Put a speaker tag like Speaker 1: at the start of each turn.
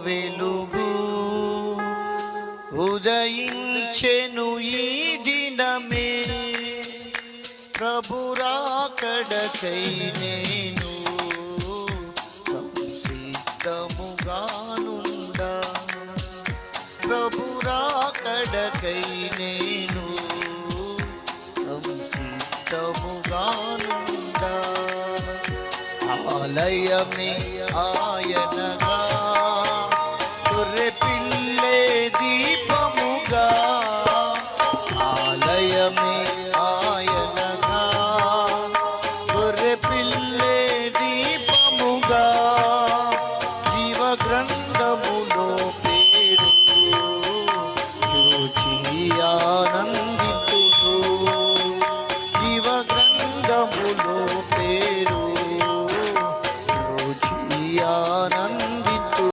Speaker 1: వెలుగు ఉదయించెను ఈ దినమే, ప్రభు రాకడకై నేను సంసిద్ధముగానుండా, ప్రభు రాకడకై నేను సంసిద్ధముగానుండా. ఆలయమే